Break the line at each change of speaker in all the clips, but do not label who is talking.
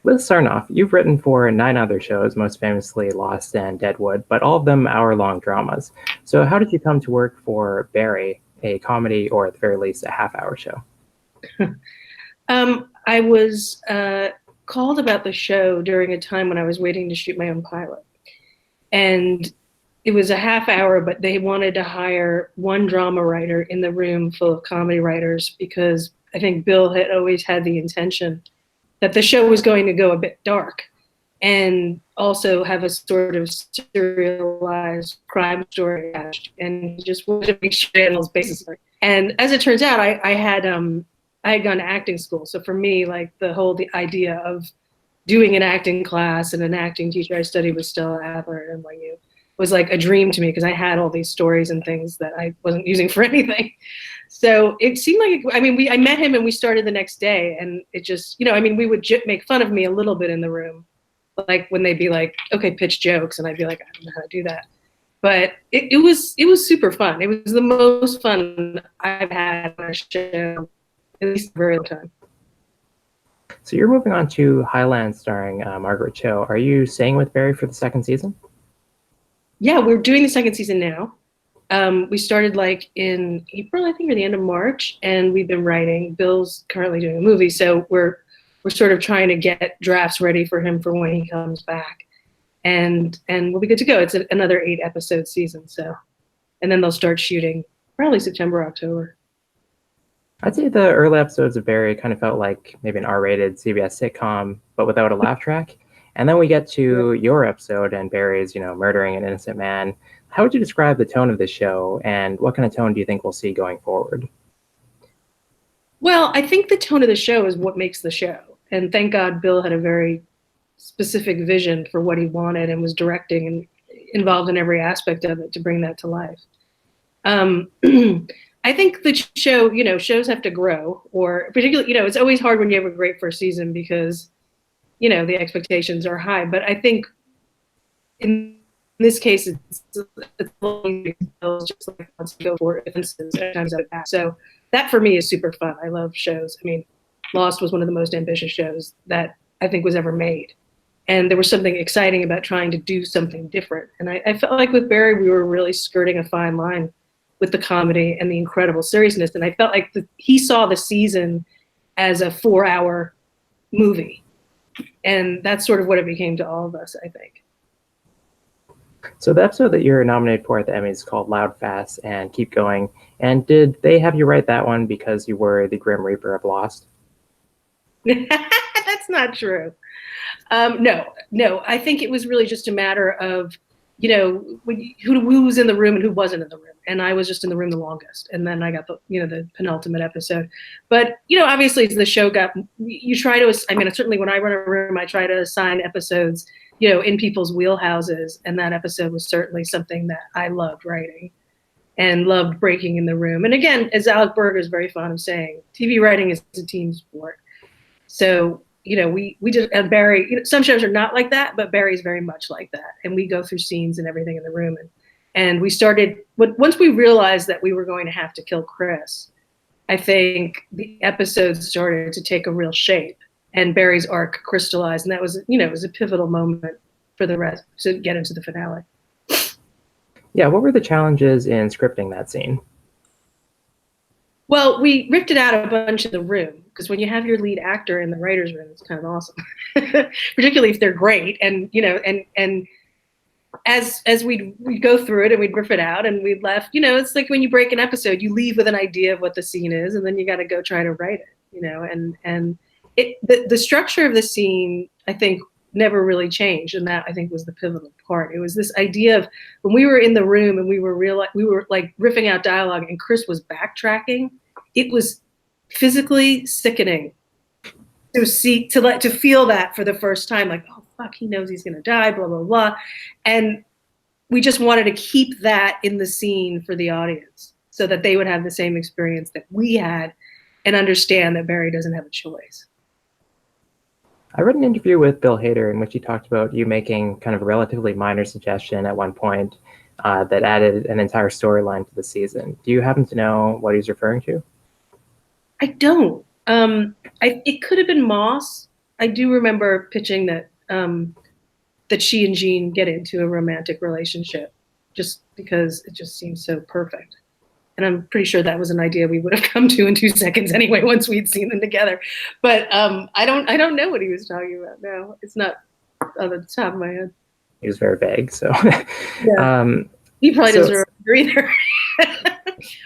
With Sarnoff, you've written for 9 other shows, most famously Lost and Deadwood, but all of them hour-long dramas. So how did you come to work for Barry, a comedy or at the very least a half-hour show?
I was called about the show during a time when I was waiting to shoot my own pilot. And it was a half hour, but they wanted to hire one drama writer in the room full of comedy writers because I think Bill had always had the intention that the show was going to go a bit dark and also have a sort of serialized crime story attached. And he just wanted to make sure it had all his bases. And as it turns out, I had gone to acting school. So for me, like the idea of doing an acting class and an acting teacher I studied with Stella Adler at NYU was like a dream to me because I had all these stories and things that I wasn't using for anything. So it seemed like, I met him and we started the next day, and it just, we would make fun of me a little bit in the room, like when they'd be like, okay, pitch jokes, and I'd be like, I don't know how to do that. But it was super fun. It was the most fun I've had on a show at least a very long time.
So you're moving on to Highland starring Margaret Cho. Are you staying with Barry for the second season?
Yeah, we're doing the second season now. We started like in April, I think, or the end of March, and we've been writing. Bill's currently doing a movie, so we're sort of trying to get drafts ready for him for when he comes back, and we'll be good to go. It's another 8-episode season, so, and then they'll start shooting probably September, October.
I'd say the early episodes of Barry kind of felt like maybe an R-rated CBS sitcom, but without a laugh track. And then we get to your episode and Barry's, murdering an innocent man. How would you describe the tone of the show, and what kind of tone do you think we'll see going forward?
Well, I think the tone of the show is what makes the show. And thank God Bill had a very specific vision for what he wanted and was directing and involved in every aspect of it to bring that to life. I think the show, shows have to grow, or particularly, it's always hard when you have a great first season because, the expectations are high. But I think in this case, it's just like wants to go for instance times out of that. So that for me is super fun. I love shows. I mean, Lost was one of the most ambitious shows that I think was ever made. And there was something exciting about trying to do something different. And I felt like with Barry, we were really skirting a fine line with the comedy and the incredible seriousness. And I felt like he saw the season as a 4-hour movie. And that's sort of what it became to all of us, I think.
So the episode that you're nominated for at the Emmys is called Loud, Fast, and Keep Going. And did they have you write that one because you were the Grim Reaper of Lost?
That's not true. No. I think it was really just a matter of, who was in the room and who wasn't in the room. And I was just in the room the longest. And then I got the penultimate episode. But, obviously as the show you try to, certainly when I run a room, I try to assign episodes, in people's wheelhouses. And that episode was certainly something that I loved writing and loved breaking in the room. And again, as Alec Berger is very fond of saying, TV writing is a team sport. So, we did, and Barry, some shows are not like that, but Barry's very much like that. And we go through scenes and everything in the room. And we started, once we realized that we were going to have to kill Chris, I think the episodes started to take a real shape and Barry's arc crystallized. And that was, it was a pivotal moment for the rest to get into the finale.
Yeah, what were the challenges in scripting that scene?
Well, we ripped it out a bunch in the room because when you have your lead actor in the writer's room, it's kind of awesome, particularly if they're great. And, and as we'd go through it and we'd rip it out and we'd left, it's like when you break an episode, you leave with an idea of what the scene is, and then you got to go try to write it, and the structure of the scene, I think, never really changed. And that I think was the pivotal part. It was this idea of when we were in the room and we were like riffing out dialogue and Chris was backtracking, it was physically sickening to feel that for the first time, like, oh fuck, he knows he's gonna die, blah blah blah. And we just wanted to keep that in the scene for the audience so that they would have the same experience that we had and understand that Barry doesn't have a choice.
I read an interview with Bill Hader in which he talked about you making kind of a relatively minor suggestion at one point that added an entire storyline to the season. Do you happen to know what he's referring to?
I don't. It could have been Moss, I do remember pitching that that she and Gene get into a romantic relationship, just because it just seems so perfect. And I'm pretty sure that was an idea we would have come to in 2 seconds anyway once we'd seen them together. But I don't know what he was talking about now. It's not on the top of my head.
He was very vague, so.
Yeah. He probably
So-
doesn't remember either.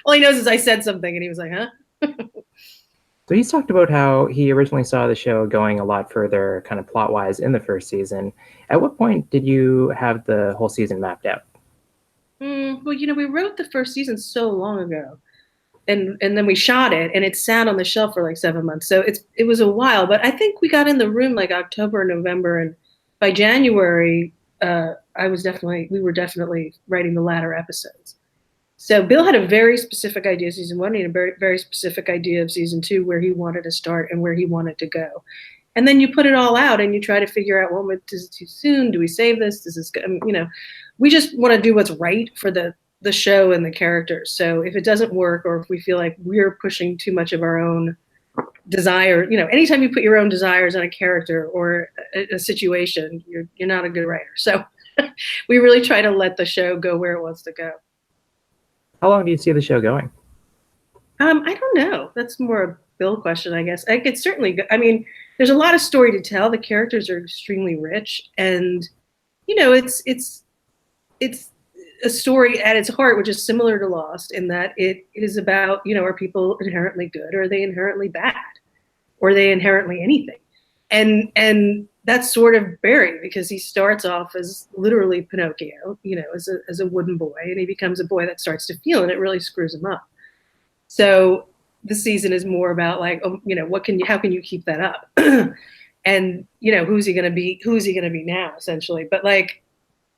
All he knows is I said something and he was like, huh?
So he's talked about how he originally saw the show going a lot further, kind of plot-wise, in the first season. At what point did you have the whole season mapped out?
Well, we wrote the first season so long ago, and then we shot it, and it sat on the shelf for like 7 months. So it was a while, but I think we got in the room like October, November, and by January, we were definitely writing the latter episodes. So Bill had a very specific idea of season 1 and a very, very specific idea of season 2, where he wanted to start and where he wanted to go. And then you put it all out and you try to figure out, well, is it too soon? Do we save this? Does this, we just want to do what's right for the show and the characters. So if it doesn't work, or if we feel like we're pushing too much of our own desire, anytime you put your own desires on a character or a situation, you're not a good writer. So we really try to let the show go where it wants to go.
How long do you see the show going?
I don't know. That's more a Bill question, I guess. I could certainly go. I mean, there's a lot of story to tell. The characters are extremely rich, and it's a story at its heart, which is similar to Lost, in that it is about, are people inherently good, or are they inherently bad, or are they inherently anything? And that's sort of Barry, because he starts off as literally Pinocchio, as a wooden boy, and he becomes a boy that starts to feel, and it really screws him up. So the season is more about like, how can you keep that up? And, who's he going to be? Who's he going to be now, essentially? But like,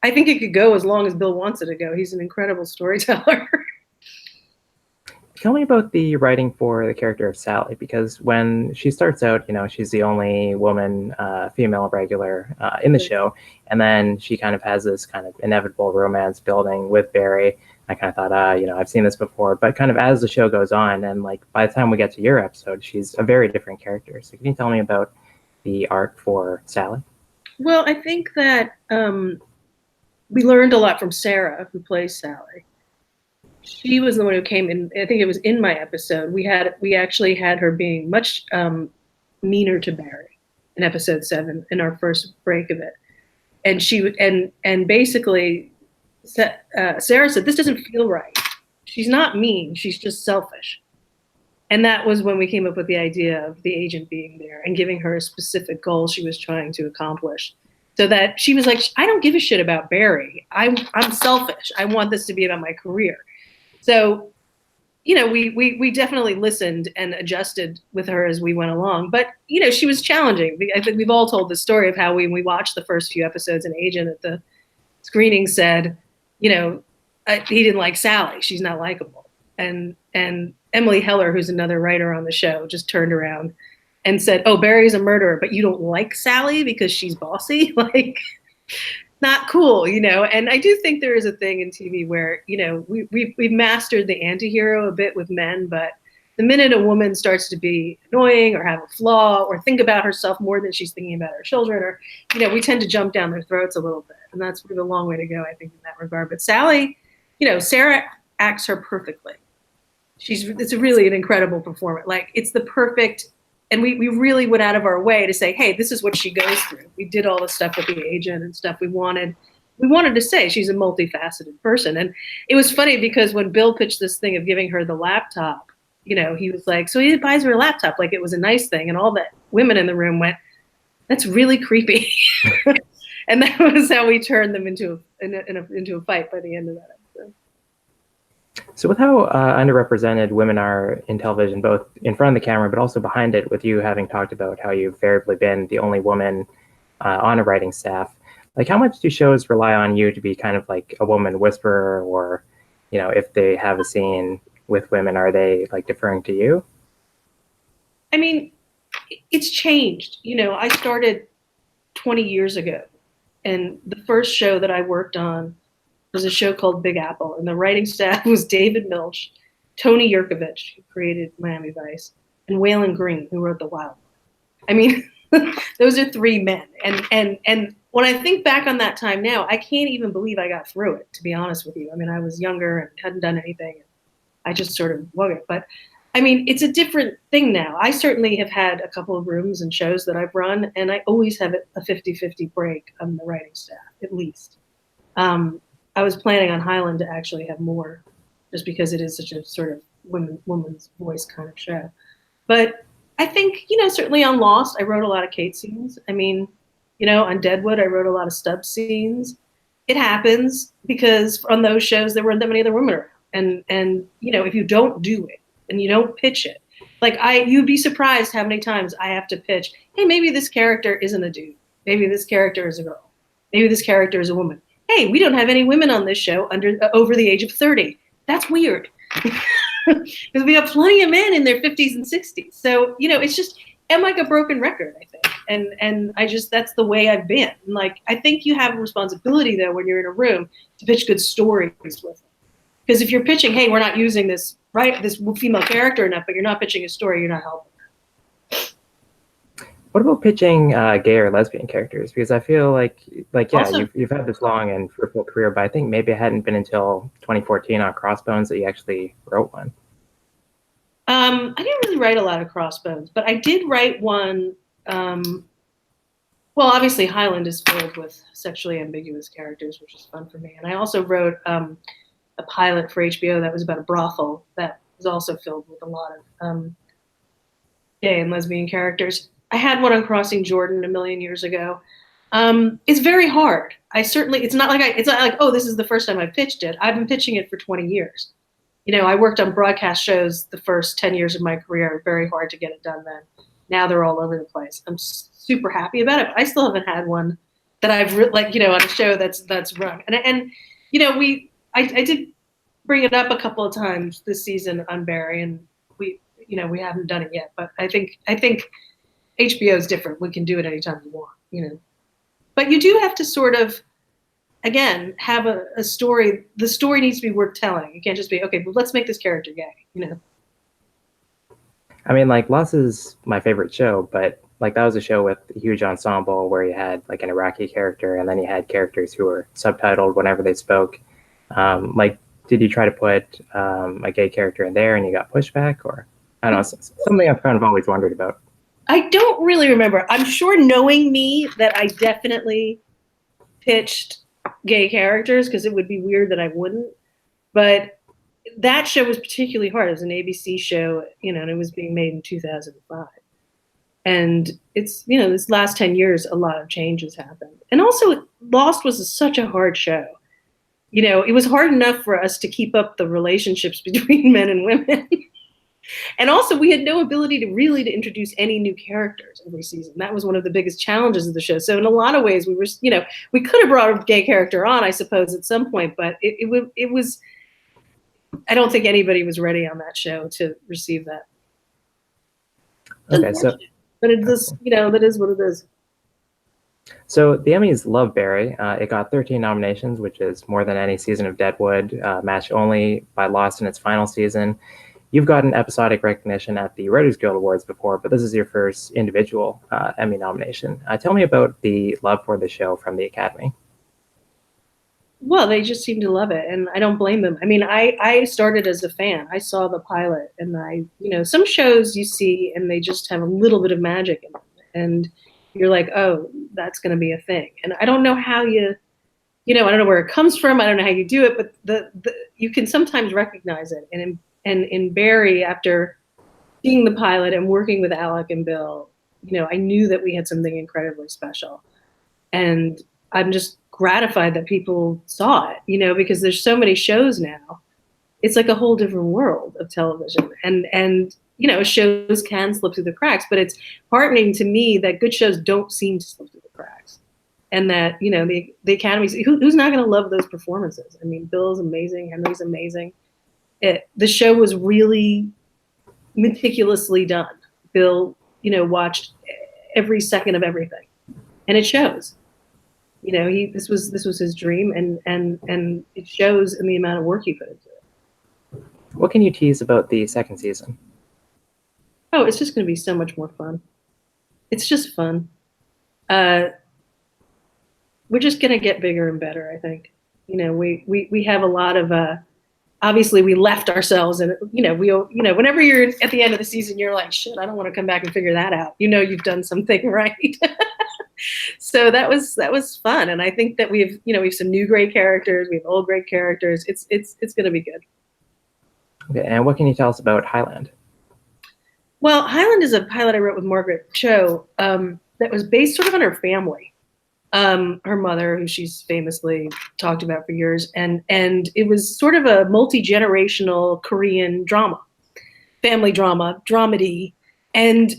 I think it could go as long as Bill wants it to go. He's an incredible storyteller.
Tell me about the writing for the character of Sally, because when she starts out, she's the only woman, female regular in the show, and then she kind of has this kind of inevitable romance building with Barry. I kind of thought, I've seen this before, but kind of as the show goes on, and like by the time we get to your episode, she's a very different character. So can you tell me about the arc for Sally?
Well, I think that we learned a lot from Sarah, who plays Sally. She was the one who came in. I think it was in my episode. We actually had her being much meaner to Barry in episode 7, in our first break of it, and and basically Sarah said, "This doesn't feel right. She's not mean. She's just selfish." And that was when we came up with the idea of the agent being there and giving her a specific goal she was trying to accomplish. So that she was like, "I don't give a shit about Barry. I'm selfish. I want this to be about my career." So, we definitely listened and adjusted with her as we went along. But, she was challenging. I think we've all told the story of how when we watched the first few episodes, an agent at the screening said, he didn't like Sally. She's not likable. And Emily Heller, who's another writer on the show, just turned around and said, "Oh, Barry's a murderer, but you don't like Sally because she's bossy?" Like, not cool, And I do think there is a thing in TV where, we've mastered the anti-hero a bit with men, but the minute a woman starts to be annoying or have a flaw or think about herself more than she's thinking about her children, or, we tend to jump down their throats a little bit. And that's a long way to go, I think, in that regard. But Sally, Sarah acts her perfectly. It's really an incredible performance. Like, it's the perfect. And we really went out of our way to say, hey, this is what she goes through. We did all the stuff with the agent and stuff we wanted to say. She's a multifaceted person. And it was funny because when Bill pitched this thing of giving her the laptop, he was like, so he buys her a laptop like it was a nice thing. And all the women in the room went, that's really creepy. And that was how we turned them into a fight by the end of that episode.
So with how underrepresented women are in television, both in front of the camera, but also behind it, with you having talked about how you've invariably been the only woman on a writing staff, like how much do shows rely on you to be kind of like a woman whisperer, or, if they have a scene with women, are they like deferring to you?
I mean, it's changed. I started 20 years ago, and the first show that I worked on was a show called Big Apple, and the writing staff was David Milch, Tony Yurkovich, who created Miami Vice, and Waylon Green, who wrote The Wild. I mean, Those are three men. And when I think back on that time now, I can't even believe I got through it, to be honest with you. I mean, I was younger and hadn't done anything. I just sort of wung it. But I mean, it's a different thing now. I certainly have had a couple of rooms and shows that I've run, and I always have a 50-50 break on the writing staff, at least. I was planning on Highland to actually have more, just because it is such a sort of woman's voice kind of show. But I think, certainly on Lost, I wrote a lot of Kate scenes. I mean, on Deadwood, I wrote a lot of Stubbs scenes. It happens because on those shows, there weren't that many other women around. And if you don't do it and you don't pitch it, like you'd be surprised how many times I have to pitch, hey, maybe this character isn't a dude. Maybe this character is a girl. Maybe this character is a woman. Hey, we don't have any women on this show over the age of 30. That's weird. Because we have plenty of men in their 50s and 60s. So, it's just, I'm like a broken record, I think. And that's the way I've been. And like, I think you have a responsibility, though, when you're in a room to pitch good stories with them. Because if you're pitching, hey, we're not using this female character enough, but you're not pitching a story, you're not helping.
What about pitching gay or lesbian characters? Because I feel like yeah,
Also,
you've had this long and fruitful career, but I think maybe it hadn't been until 2014 on Crossbones that you actually wrote one.
I didn't really write a lot of Crossbones, but I did write one. Well, obviously, Highland is filled with sexually ambiguous characters, which is fun for me. And I also wrote a pilot for HBO that was about a brothel that was also filled with a lot of gay and lesbian characters. I had one on Crossing Jordan a million years ago. It's very hard. It's not like, oh, this is the first time I pitched it. I've been pitching it for 20 years. I worked on broadcast shows the first 10 years of my career. Very hard to get it done then. Now they're all over the place. I'm super happy about it. But I still haven't had one that I've on a show that's run. And I did bring it up a couple of times this season on Barry, and we haven't done it yet. But I think HBO is different. We can do it anytime we want, But you do have to sort of, again, have a story. The story needs to be worth telling. You can't just be, okay, well, let's make this character gay,
I mean, like, Lost is my favorite show, but like that was a show with a huge ensemble where you had like an Iraqi character, and then you had characters who were subtitled whenever they spoke. Did you try to put a gay character in there and you got pushback, or I don't know, something I've kind of always wondered about.
I don't really remember. I'm sure, knowing me, that I definitely pitched gay characters, because it would be weird that I wouldn't. But that show was particularly hard. It was an ABC show, and it was being made in 2005. And it's, this last 10 years, a lot of changes happened. And also, Lost was such a hard show. It was hard enough for us to keep up the relationships between men and women. And also, we had no ability to introduce any new characters every season. That was one of the biggest challenges of the show. So in a lot of ways, we were, we could have brought a gay character on, I suppose, at some point, but it was, I don't think anybody was ready on that show to receive that.
Okay,
but it is, that is what it is.
So the Emmys love Barry. It got 13 nominations, which is more than any season of Deadwood, matched only by Lost in its final season. You've gotten episodic recognition at the Writers Guild Awards before, but this is your first individual Emmy nomination. Tell me about the love for the show from the Academy.
Well, they just seem to love it, and I don't blame them. I mean, I started as a fan. I saw the pilot, and some shows you see, and they just have a little bit of magic in them, and you're like, oh, that's going to be a thing. And I don't know how I don't know where it comes from. I don't know how you do it, but you can sometimes recognize it. And in Barry, after seeing the pilot and working with Alec and Bill, I knew that we had something incredibly special. And I'm just gratified that people saw it, because there's so many shows now. It's like a whole different world of television. And shows can slip through the cracks, but it's heartening to me that good shows don't seem to slip through the cracks. And that, the Academy's, who's not going to love those performances? I mean, Bill's amazing. Henry's amazing. The show was really meticulously done. Bill, watched every second of everything, and it shows. This was his dream, and it shows in the amount of work he put into it.
What can you tease about the second season?
Oh, it's just going to be so much more fun. It's just fun. Uh, we're just gonna get bigger and better, I think. We have a lot of obviously we left ourselves, and whenever you're at the end of the season, you're like, shit, I don't want to come back and figure that out. You've done something right. So that was fun, and I think that we have some new great characters, we have old great characters. It's gonna be good.
Okay, and what can you tell us about Highland?
Well, Highland is a pilot I wrote with Margaret Chow, that was based sort of on her family. Her mother, who she's famously talked about for years, and it was sort of a multi-generational Korean drama, family drama, dramedy, and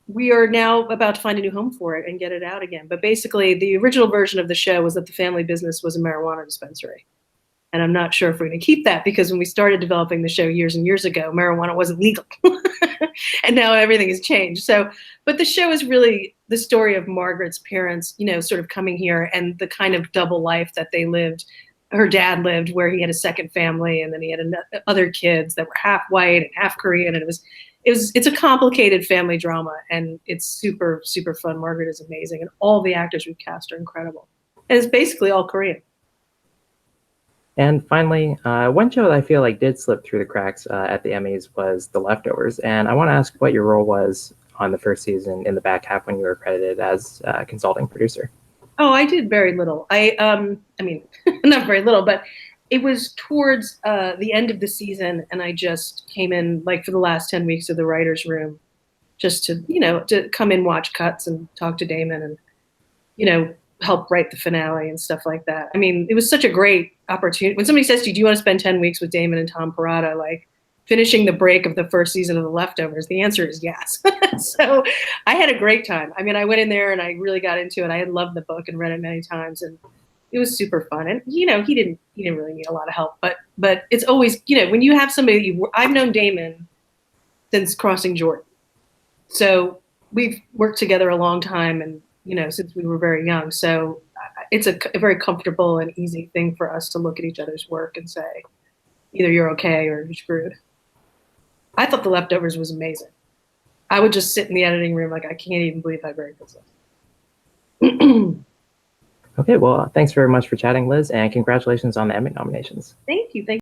we are now about to find a new home for it and get it out again. But basically, the original version of the show was that the family business was a marijuana dispensary. And I'm not sure if we're going to keep that, because when we started developing the show years and years ago, marijuana wasn't legal. And now everything has changed. So, but the show is really the story of Margaret's parents, sort of coming here, and the kind of double life that they lived. Her dad lived where he had a second family, and then he had other kids that were half white and half Korean. And it's a complicated family drama, and it's super, super fun. Margaret is amazing, and all the actors we've cast are incredible. And it's basically all Korean.
And finally, one show that I feel like did slip through the cracks at the Emmys was The Leftovers. And I want to ask what your role was on the first season in the back half when you were credited as a consulting producer.
Oh, I did very little. I mean, not very little, but it was towards the end of the season, and I just came in like for the last 10 weeks of the writers' room, just to come in, watch cuts, and talk to Damon, and help write the finale and stuff like that. I mean, it was such a great opportunity. When somebody says to you, "Do you want to spend 10 weeks with Damon and Tom Perrotta, like finishing the break of the first season of The Leftovers?" The answer is yes. So I had a great time. I mean, I went in there and I really got into it. I had loved the book and read it many times, and it was super fun. And he didn't really need a lot of help, but it's always, when you have somebody I've known Damon since Crossing Jordan, so we've worked together a long time, and since we were very young. So it's a very comfortable and easy thing for us to look at each other's work and say, either you're okay or you're screwed. I thought The Leftovers was amazing. I would just sit in the editing room like, I can't even believe I wrote this.
Okay, well, thanks very much for chatting, Liz, and congratulations on the Emmy nominations.
Thank you.